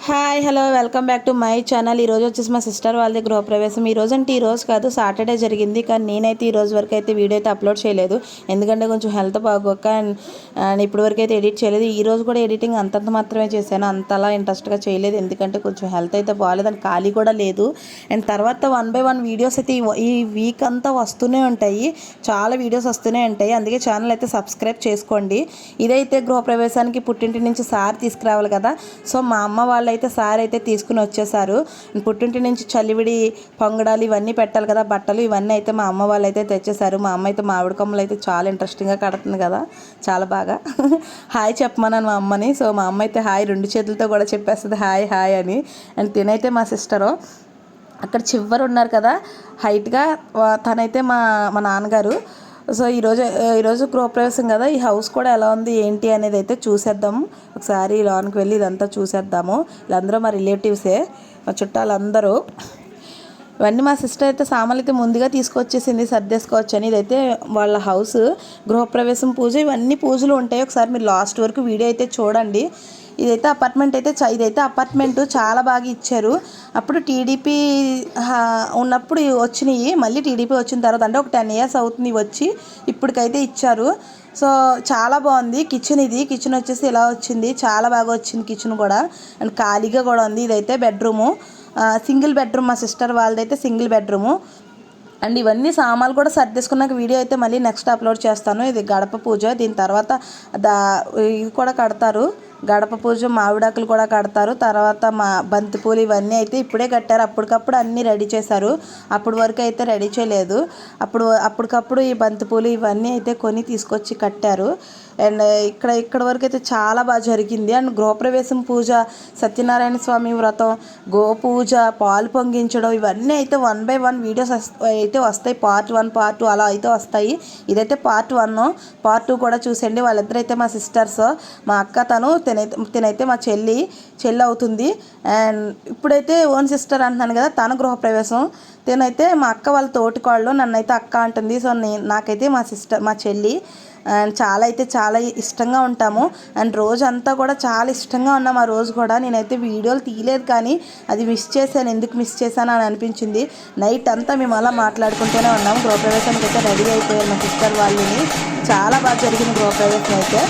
Hi hello welcome back to my channel. ఈరోజు వచ్చేసి మా సిస్టర్ వాళ్ళది గృహప్రవేశం. ఈరోజు కాదు, సాటర్డే జరిగింది. కానీ నేనైతే ఈరోజు వరకు అయితే వీడియో అయితే అప్లోడ్ చేయలేదు, ఎందుకంటే కొంచెం హెల్త్ బాగోక అండ్ ఇప్పటి వరకు అయితే ఎడిట్ చేయలేదు. ఈరోజు కూడా ఎడిటింగ్ అంతంత మాత్రమే చేశాను, అంతలా ఇంట్రెస్ట్గా చేయలేదు, ఎందుకంటే కొంచెం హెల్త్ అయితే బాగాలేదు అండ్ ఖాళీ కూడా లేదు. అండ్ తర్వాత 1 by 1 వీడియోస్ అయితే ఈ వీక్ అంతా వస్తూనే ఉంటాయి, చాలా వీడియోస్ వస్తూనే ఉంటాయి. అందుకే ఛానల్ అయితే సబ్స్క్రైబ్ చేసుకోండి. ఇదైతే గృహప్రవేశానికి పుట్టింటి నుంచి సార్ తీసుకురావాలి కదా, సో మా అమ్మ వాళ్ళు అయితే సార్ అయితే తీసుకుని వచ్చేసారు. పుట్టింటి నుంచి చలివిడి పొంగడాలు ఇవన్నీ పెట్టాలి కదా, బట్టలు ఇవన్నీ అయితే మా అమ్మ వాళ్ళు అయితే తెచ్చేసారు. మా అమ్మ అయితే మామిడి కొమ్మలు అయితే చాలా ఇంట్రెస్టింగ్గా కడుతుంది కదా, చాలా బాగా హాయ్ చెప్పమన్నాను మా అమ్మని. సో మా అమ్మ అయితే హాయ్ 2 చేతులతో కూడా చెప్పేస్తుంది హాయ్ హాయ్ అని. అండ్ తినైతే మా సిస్టరు అక్కడ చివరి ఉన్నారు కదా హైట్గా, తనైతే మా మా నాన్నగారు. సో ఈరోజు గృహప్రవేశం కదా, ఈ హౌస్ కూడా ఎలా ఉంది ఏంటి అనేది అయితే చూసేద్దాం. ఒకసారి లోనికి వెళ్ళి ఇదంతా చూసేద్దాము. వీళ్ళందరూ మా రిలేటివ్సే, మా చుట్టాలందరూ. ఇవన్నీ మా సిస్టర్ అయితే సామాన్లు అయితే ముందుగా తీసుకొచ్చేసింది, సర్దేసుకోవచ్చు అని. ఇదైతే వాళ్ళ హౌస్, గృహప్రవేశం పూజ, ఇవన్నీ పూజలు ఉంటాయి. ఒకసారి మీరు లాస్ట్ వరకు వీడియో అయితే చూడండి. ఇదైతే అపార్ట్మెంట్ చాలా బాగా ఇచ్చారు. అప్పుడు టీడీపీ ఉన్నప్పుడు వచ్చినాయి, మళ్ళీ టీడీపీ వచ్చిన తర్వాత అంటే ఒక 10 years అవుతుంది వచ్చి, ఇప్పటికైతే ఇచ్చారు. సో చాలా బాగుంది. కిచెన్ వచ్చేసి ఇలా వచ్చింది, చాలా బాగా వచ్చింది కిచెన్ కూడా. అండ్ ఖాళీగా కూడా ఉంది. ఇదైతే బెడ్రూము, సింగిల్ బెడ్రూమ్, మా సిస్టర్ వాళ్ళదైతే సింగిల్ బెడ్రూము. అండ్ ఇవన్నీ సామాన్లు కూడా సర్దేసుకున్నాక వీడియో అయితే మళ్ళీ నెక్స్ట్ అప్లోడ్ చేస్తాను. ఇది గడప పూజ, దీని తర్వాత ఇది కూడా కడతారు, గడప పూజ, మామిడాకులు కూడా కడతారు. తర్వాత మా బంతిపూలు ఇవన్నీ అయితే ఇప్పుడే కట్టారు, అప్పటికప్పుడు అన్నీ రెడీ చేశారు. అప్పటి వరకు అయితే రెడీ చేయలేదు, అప్పటికప్పుడు ఈ బంతిపూలు ఇవన్నీ అయితే కొని తీసుకొచ్చి కట్టారు. అండ్ ఇక్కడ వరకు అయితే చాలా బాగా జరిగింది. అండ్ గృహప్రవేశం పూజ, సత్యనారాయణ స్వామి వ్రతం, గోపూజ, పాలు పొంగించడం, ఇవన్నీ అయితే 1 by 1 వీడియోస్ అయితే వస్తాయి. పార్ట్ 1 పార్ట్ 2 అలా అయితే వస్తాయి. ఇదైతే పార్ట్ 1, పార్ట్ 2 కూడా చూసండి. వాళ్ళిద్దరైతే మా సిస్టర్స్, మా అక్క తినైతే మా చెల్లి అవుతుంది. అండ్ ఇప్పుడైతే ఓన్ సిస్టర్ అంటున్నాను కదా, తన గృహప్రవేశం. తినైతే మా అక్క వాళ్ళ తోటికోళ్ళు, నన్నైతే అక్క అంటుంది. సో నాకైతే మా చెల్లి. అండ్ చాలా ఇష్టంగా ఉంటాము. అండ్ రోజంతా కూడా చాలా ఇష్టంగా ఉన్నాం. ఆ రోజు కూడా నేనైతే వీడియోలు తీయలేదు, కానీ అది ఎందుకు మిస్ చేశాను అని అనిపించింది. నైట్ అంతా మేము అలా మాట్లాడుకుంటూనే ఉన్నాము. గృహప్రవేశానికి అయితే రెడీ అయిపోయారు మా సిస్టర్ వాళ్ళని. చాలా బాగా జరిగింది గృహప్రవేశం అయితే.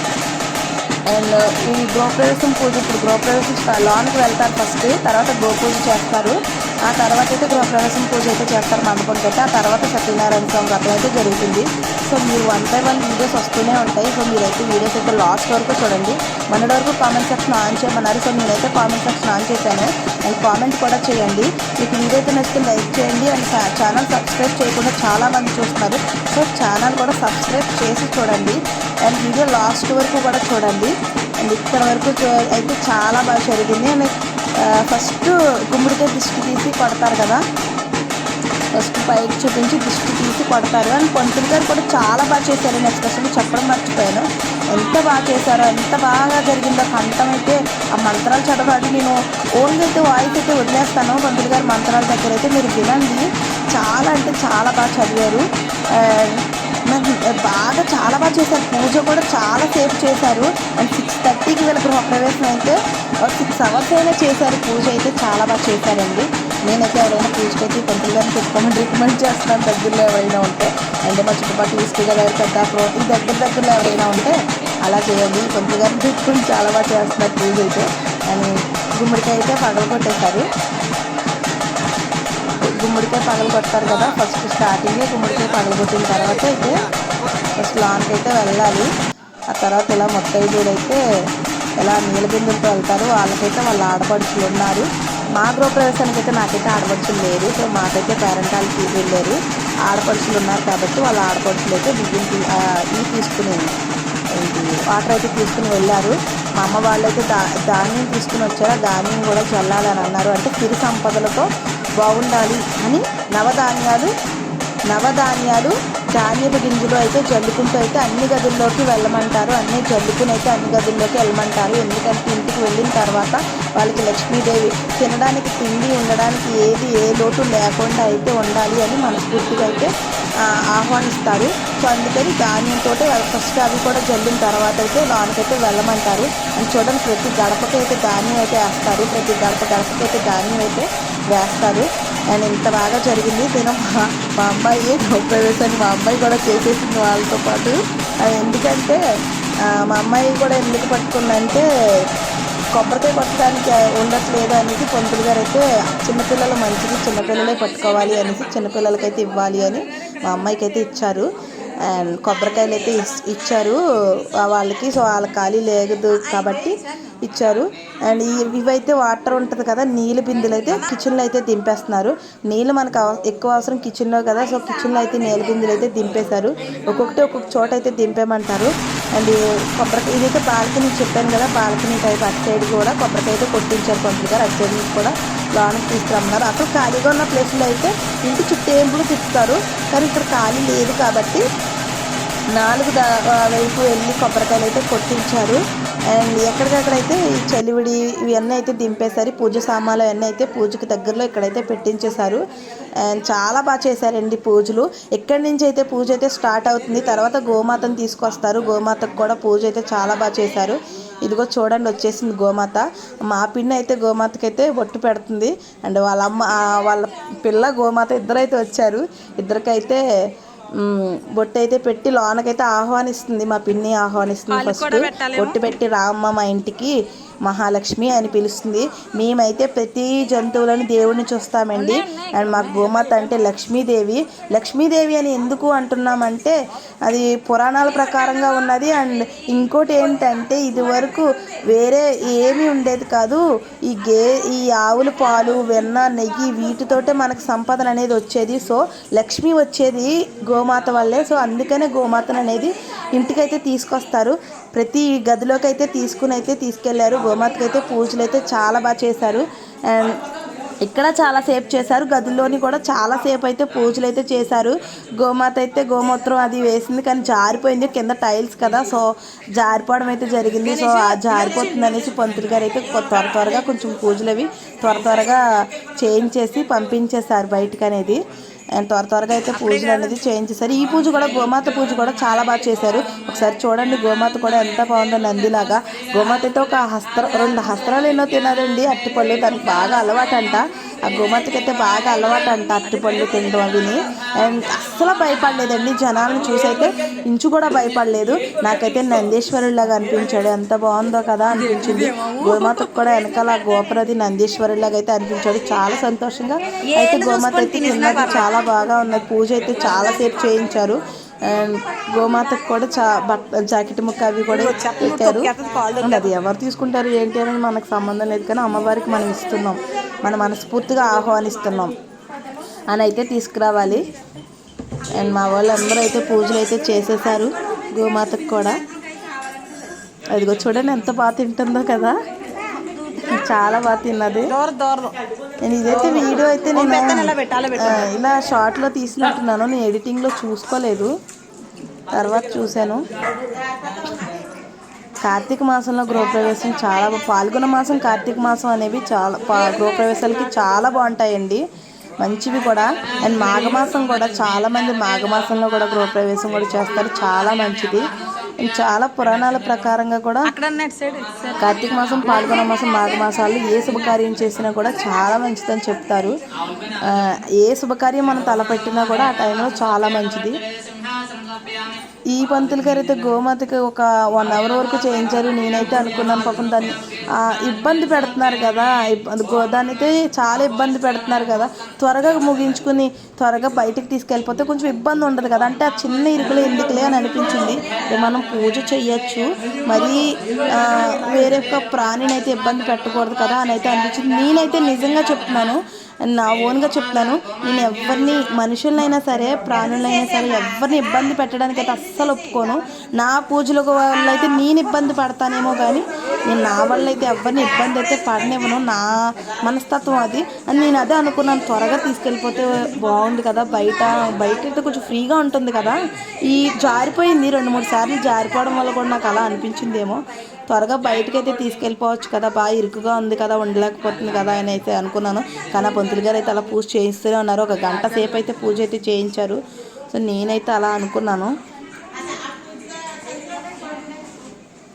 అండ్ ఈ గృహప్రవేశం పూజ, ఇప్పుడు గృహప్రవేశం లోనికి వెళ్తారు ఫస్ట్, తర్వాత గోపూజ చేస్తారు. ఆ తర్వాత అయితే గృహప్రవేశం పూజ అయితే చేస్తారు మండపంకి అయితే. ఆ తర్వాత సత్యనారాయణ స్వామి వ్రతం అయితే జరుగుతుంది. సో మీరు 1 by 1 వీడియోస్ వస్తూనే ఉంటాయి. సో మీరైతే వీడియోస్ అయితే లాస్ట్ వరకు చూడండి. మొన్నటి వరకు కామెంట్ సెక్షన్ ఆన్ చేయమన్నారు, సో నేనైతే కామెంట్ సెక్షన్ ఆన్ చేశాను. అండ్ కామెంట్ కూడా చేయండి. మీకు వీడియో అయితే నచ్చితే లైక్ చేయండి. అండ్ ఛానల్ సబ్స్క్రైబ్ చేయకుండా చాలామంది చూస్తున్నారు, సో ఛానల్ కూడా సబ్స్క్రైబ్ చేసి చూడండి. అండ్ వీడియో లాస్ట్ వరకు కూడా చూడండి. అండ్ ఇక్కడ వరకు అయితే చాలా బాగా జరిగింది. అండ్ ఫస్ట్ గుమ్మడికాయ దిష్టి తీసి కొడతారు కదా, ఫస్ట్ పైకి చూపించి దిష్టి తీసి కొడతారు. అండ్ పంతులు గారు కూడా చాలా బాగా చేశారు. నేను ఎక్స్ప్రెషన్ చెప్పడం మర్చిపోయాను, ఎంత బాగా చేశారో, ఎంత బాగా జరిగిందో. కంఠం అయితే ఆ మంత్రాలు చదవాలి, నేను ఓన్గా అయితే వాయిస్ అయితే వదిలేస్తాను. పంతులు గారు మంత్రాల దగ్గర అయితే మీరు వినండి. చాలా అంటే చాలా బాగా చదివారు. చాలా బాగా చేశారు. పూజ కూడా చాలా సేపు చేశారు. అండ్ 6:30కి వీళ్ళ గృహప్రవేశం అయితే 6 hours అయినా చేశారు. పూజ అయితే చాలా బాగా చేశారండి. నేనైతే ఎవరైనా పూజకి అయితే పంతులు గారిని పెట్టుకోమని రికమెండ్ చేస్తున్నాను, దగ్గరలో ఎవరైనా ఉంటే. అంటే మా చుట్టుపక్కల ఈస్ట్గా పెద్ద ఈ దగ్గరలో ఎవరైనా ఉంటే అలా చేయండి. పంతులు గారిని పెట్టుకుని చాలా బాగా చేస్తున్నారు పూజ అయితే. అని గుమ్మడికాయ అయితే పగలగొట్టేశారు. గుమ్మడికాయ పగలగొడతారు కదా, ఫస్ట్ స్టార్టింగే గుమ్మడికాయ పగలగొట్టిన తర్వాత అయితే ఫస్ట్ లాన్కి అయితే వెళ్ళాలి. ఆ తర్వాత ఇలా ముత్తైదువులు అయితే ఇలా నీళ్ళ బిందులతో వెళ్తారు. వాళ్ళకైతే వాళ్ళ ఆడపడుచులు ఉన్నారు. మా గృహప్రవేశానికి అయితే నాకైతే ఆడపడుచులు లేదు, సో మాకైతే పేరెంట్ వాళ్ళకి వెళ్ళారు. ఆడపడుచులు ఉన్నారు కాబట్టి వాళ్ళ ఆడపడుచులు అయితే బియ్యం తీసుకుని వాటర్ అయితే తీసుకుని వెళ్ళారు. మా అమ్మ వాళ్ళైతే ధాన్యం తీసుకుని వచ్చారు. ధాన్యం కూడా చల్లాలని అన్నారు, అంటే సిరి సంపదలతో బాగుండాలి అని నవధాన్యాలు ధాన్యపు గింజలు అయితే జల్లుకుంటూ అయితే అన్ని గదుల్లోకి వెళ్ళమంటారు. జల్లుకుని అయితే అన్ని గదుల్లోకి వెళ్ళమంటారు. ఎందుకంటే ఇంటికి వెళ్ళిన తర్వాత వాళ్ళకి లక్ష్మీదేవి తినడానికి తిండి, ఉండడానికి ఏ లోటు లేకుండా అయితే ఉండాలి అని మనస్ఫూర్తిగా అయితే ఆహ్వానిస్తారు. సో అందుకని ధాన్యంతో ఫస్ట్ అవి కూడా జల్లిన తర్వాత అయితే లోనకైతే వెళ్ళమంటారు. అండ్ చూడండి, ప్రతి గడపకి అయితే ధాన్యం అయితే వేస్తారు, ప్రతి గడపకి అయితే ధాన్యం అయితే వేస్తారు. అండ్ ఇంత బాగా జరిగింది. నేను మా అమ్మాయి గృహప్రవేశాన్ని మా అమ్మాయి కూడా చేసేసింది వాళ్ళతో పాటు. ఎందుకంటే మా అమ్మాయి కూడా ఎందుకు పట్టుకుందంటే కొబ్బరికాయ కొట్టడానికి ఉండట్లేదు అనేసి పంతులు గారు అయితే చిన్నపిల్లలు మంచిది, చిన్నపిల్లలే పట్టుకోవాలి అనేసి చిన్నపిల్లలకైతే ఇవ్వాలి అని మా అమ్మాయికి అయితే ఇచ్చారు. అండ్ కొబ్బరికాయలు అయితే ఇచ్చారు వాళ్ళకి. సో వాళ్ళ ఖాళీ లేదు కాబట్టి ఇచ్చారు. అండ్ ఇవైతే వాటర్ ఉంటుంది కదా, నీళ్ళ బిందెలు అయితే కిచెన్లో అయితే దింపేస్తున్నారు. నీళ్ళు మనకు ఎక్కువ అవసరం కిచెన్లో కదా, సో కిచెన్లో అయితే నీళ్ళ బిందెలు అయితే దింపేశారు. ఒక్కొక్క చోట అయితే దింపేమంటారు. అండ్ కొబ్బరికాయ ఇదైతే బాల్కనీ చెప్పాను కదా, బాల్కనీ టైప్ అటు సైడ్ కూడా కొబ్బరికాయ అయితే కొట్టించారు పంతులు గారు. అటు సైడ్ నుంచి కూడా లోనికి తీసుకురమ్మన్నారు. అసలు ఖాళీగా ఉన్న ప్లేస్లో అయితే ఇంటి చుట్టూ ఏంపులు తిప్పుతారు, కానీ ఇక్కడ ఖాళీ లేదు కాబట్టి 4 వైపు వెళ్ళి కొబ్బరికాయలు అయితే కొట్టించారు. అండ్ ఎక్కడికక్కడైతే ఈ చలివిడి ఇవన్నీ అయితే దింపేశారు. పూజ సామాన్లు అవన్నీ అయితే పూజకి దగ్గరలో ఇక్కడైతే పెట్టించేశారు. అండ్ చాలా బాగా చేశారండి పూజలు. ఎక్కడి నుంచి అయితే పూజ అయితే స్టార్ట్ అవుతుంది, తర్వాత గోమాతను తీసుకొస్తారు. గోమాతకు కూడా పూజ అయితే చాలా బాగా చేశారు. ఇదిగో చూడండి, వచ్చేసింది గోమాత. మా పిన్ని అయితే గోమాతకైతే బొట్టు పెడుతుంది. అండ్ వాళ్ళ అమ్మ వాళ్ళ పిల్ల గోమాత ఇద్దరైతే వచ్చారు. ఇద్దరికైతే బొట్టు అయితే పెట్టి లోనకైతే ఆహ్వానిస్తుంది. మా పిన్ని ఆహ్వానిస్తుంది. ఫస్ట్ బొట్టు పెట్టి రామ్మ మా ఇంటికి మహాలక్ష్మి అని పిలుస్తుంది. మేమైతే ప్రతి జంతువులను దేవుడిని చూస్తామండి. అండ్ మాకు గోమాత అంటే లక్ష్మీదేవి అని ఎందుకు అంటున్నామంటే అది పురాణాల ప్రకారంగా ఉన్నది. అండ్ ఇంకోటి ఏంటంటే ఇది వరకు వేరే ఏమీ ఉండేది కాదు. ఈ ఆవుల పాలు, వెన్న, నెయ్యి వీటితోటే మనకు సంపదన అనేది వచ్చేది. సో లక్ష్మి వచ్చేది గోమాత వల్లే. సో అందుకనే గోమాతను అనేది ఇంటికైతే తీసుకొస్తారు. ప్రతి గదిలోకి అయితే తీసుకెళ్లారు. గోమాతకైతే పూజలు అయితే చాలా బాగా చేశారు. అండ్ ఇక్కడ చాలాసేపు చేశారు, గదిలోని కూడా చాలాసేపు అయితే పూజలు అయితే చేశారు. గోమాత అయితే గోమూత్రం అది వేసింది, కానీ జారిపోయింది. కింద టైల్స్ కదా, సో జారిపోవడం అయితే జరిగింది. సో జారిపోతుంది అనేసి పంతులు గారు అయితే త్వరగా కొంచెం పూజలు అవి త్వరగా చేయించేసి పంపించేశారు బయటకు అనేది. అండ్ త్వరగా అయితే పూజలు అనేది చేయించేశారు. ఈ పూజ కూడా గోమాత పూజ కూడా చాలా బాగా చేశారు. ఒకసారి చూడండి, గోమాత కూడా ఎంత బాగుందో నందిలాగా. గోమాత అయితే ఒక 2 హస్త్రాలు ఎన్నో తినదండి అరటిపళ్ళు. దానికి బాగా అలవాటు అంట. ఆ గోమాతకి అయితే బాగా అలవాటు అంట అరటిపళ్ళు తినడం అవిని. అండ్ అస్సలు భయపడలేదండి, జనాలను చూసి అయితే ఇంచు కూడా భయపడలేదు. నాకైతే నందీశ్వరుడిలాగా అనిపించాడు. ఎంత బాగుందో కదా అనిపించింది. గోమాతకు కూడా వెనకాల గోపురది నందీశ్వరుడిలాగా అయితే అనిపించాడు. చాలా సంతోషంగా అయితే గోమాత అయితే తిన్నది. చాలా బాగా ఉన్నది. పూజ అయితే చాలాసేపు చేయించారు. అండ్ గోమాతకు కూడా జాకెట్ ముక్క అవి కూడా పెట్టారు. అది ఎవరు తీసుకుంటారు ఏంటి అనేది మనకు సంబంధం లేదు, కానీ అమ్మవారికి మనం ఇస్తున్నాం, మనం మనస్ఫూర్తిగా ఆహ్వానిస్తున్నాం అని అయితే తీసుకురావాలి. అండ్ మా వాళ్ళందరూ అయితే పూజలు అయితే చేసేసారు గోమాతకు కూడా. అదిగో చూడండి ఎంత బాగా తింటుందో కదా, చాలా బాగా తిన్నది. నేను ఇదైతే వీడియో అయితే నేను ఇలా షార్ట్లో తీసినట్టున్నాను, నేను ఎడిటింగ్లో చూసుకోలేదు, తర్వాత చూశాను. కార్తీక మాసంలో గృహప్రవేశం చాలా పాల్గొన మాసం, కార్తీక మాసం అనేవి చాలా గృహప్రవేశాలకి చాలా బాగుంటాయండి, మంచివి కూడా. అండ్ మాఘమాసం కూడా చాలామంది మాఘమాసంలో కూడా గృహప్రవేశం కూడా చేస్తారు, చాలా మంచిది. చాలా పురాణాల ప్రకారంగా కూడా కార్తీక మాసం, పాల్గొన మాసం, మాఘమాసాలు ఏ శుభకార్యం చేసినా కూడా చాలా మంచిదని చెప్తారు. ఏ శుభకార్యం మనం తలపెట్టినా కూడా ఆ టైంలో చాలా మంచిది. ఈ పంతులు గారు అయితే గోమాతకి ఒక 1 అవర్ వరకు చేయించారు. నేనైతే అనుకున్నాను పాపం దాన్ని ఇబ్బంది పెడుతున్నారు కదా, దాన్ని అయితే చాలా ఇబ్బంది పెడుతున్నారు కదా, త్వరగా ముగించుకుని త్వరగా బయటికి తీసుకెళ్ళిపోతే కొంచెం ఇబ్బంది ఉండదు కదా, అంటే ఆ చిన్న ఇరుకులు ఎందుకులే అని అనిపించింది. మనం పూజ చెయ్యొచ్చు, మరి వేరే ఒక ప్రాణిని అయితే ఇబ్బంది పెట్టకూడదు కదా అని అయితే అనిపించింది. నేనైతే నిజంగా చెప్తున్నాను, నా ఓన్గా చెప్తున్నాను, నేను ఎవరిని మనుషులనైనా సరే ప్రాణులైనా సరే ఎవరిని ఇబ్బంది పెట్టడానికి అయితే అస్సలు ఒప్పుకోను. నా పూజల వల్ల అయితే నేను ఇబ్బంది పడతానేమో కానీ నేను నా వల్ల అయితే ఎవరిని ఇబ్బంది అయితే పడనివ్వను, నా మనస్తత్వం అది అని నేను అదే అనుకున్నాను. త్వరగా తీసుకెళ్ళిపోతే బాగుంది కదా, బయట అయితే కొంచెం ఫ్రీగా ఉంటుంది కదా. ఈ జారిపోయింది 2-3 సార్లు, జారిపోవడం వల్ల కూడా నాకు అలా అనిపించిందేమో. త్వరగా బయటకైతే తీసుకెళ్ళిపోవచ్చు కదా, బాగా ఇరుకుగా ఉంది కదా, ఉండలేకపోతుంది కదా అని అయితే అనుకున్నాను. కానీ ఆ పంతులు గారు అయితే అలా పూజ చేయిస్తూనే ఉన్నారు. 1 గంట సేపు అయితే పూజ అయితే చేయించారు. సో సో నేనైతే అలా అనుకున్నాను.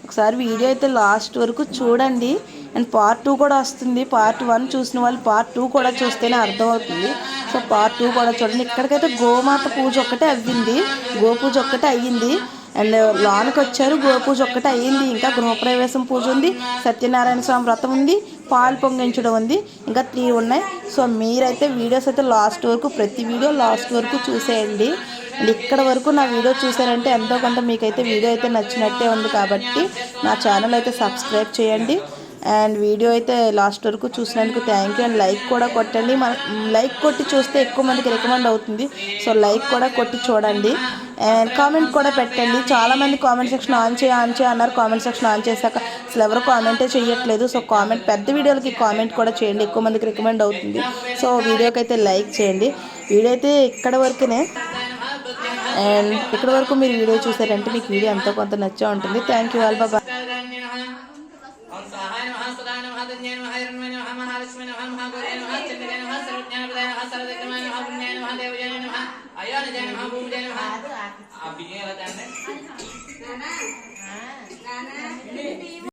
ఒకసారి వీడియో అయితే లాస్ట్ వరకు చూడండి. అండ్ పార్ట్ 2 కూడా వస్తుంది. పార్ట్ 1 చూసిన వాళ్ళు పార్ట్ 2 కూడా చూస్తేనే అర్థమవుతుంది. సో పార్ట్ 2 కూడా చూడండి. ఇక్కడికైతే గోమాత పూజ ఒక్కటే అవ్వింది, గోపూజ ఒక్కటే అయ్యింది. అండ్ లోనికి వచ్చారు, గోపూజ ఒక్కటే అయ్యింది. ఇంకా గృహప్రవేశం పూజ ఉంది, సత్యనారాయణ స్వామి వ్రతం ఉంది, పాలు పొంగించడం ఉంది, ఇంకా 3 ఉన్నాయి. సో మీరైతే వీడియోస్ అయితే లాస్ట్ వరకు, ప్రతి వీడియో లాస్ట్ వరకు చూసేయండి. అండ్ ఇక్కడ వరకు నా వీడియో చూసారంటే ఎంతో కొంత మీకైతే వీడియో అయితే నచ్చినట్టే ఉంది. కాబట్టి నా ఛానల్ అయితే సబ్స్క్రైబ్ చేయండి. అండ్ వీడియో అయితే లాస్ట్ వరకు చూసినందుకు థ్యాంక్ యూ. అండ్ లైక్ కూడా కొట్టండి. లైక్ కొట్టి చూస్తే ఎక్కువ మందికి రికమెండ్ అవుతుంది. సో లైక్ కూడా కొట్టి చూడండి. అండ్ కామెంట్ కూడా పెట్టండి. చాలామంది కామెంట్ సెక్షన్ ఆన్ చేయ అన్నారు. కామెంట్ సెక్షన్ ఆన్ చేశాక అసలు ఎవరు కామెంటే చేయట్లేదు. సో కామెంట్, పెద్ద వీడియోలకి కామెంట్ కూడా చేయండి, ఎక్కువ మందికి రికమెండ్ అవుతుంది. సో వీడియోకి అయితే లైక్ చేయండి. వీడియో అయితే ఇక్కడ వరకునే. అండ్ ఇక్కడ వరకు మీరు వీడియో చూసారంటే మీకు వీడియో ఎంతో కొంత నచ్చే ఉంటుంది. Thank you all, bye. అయ్యో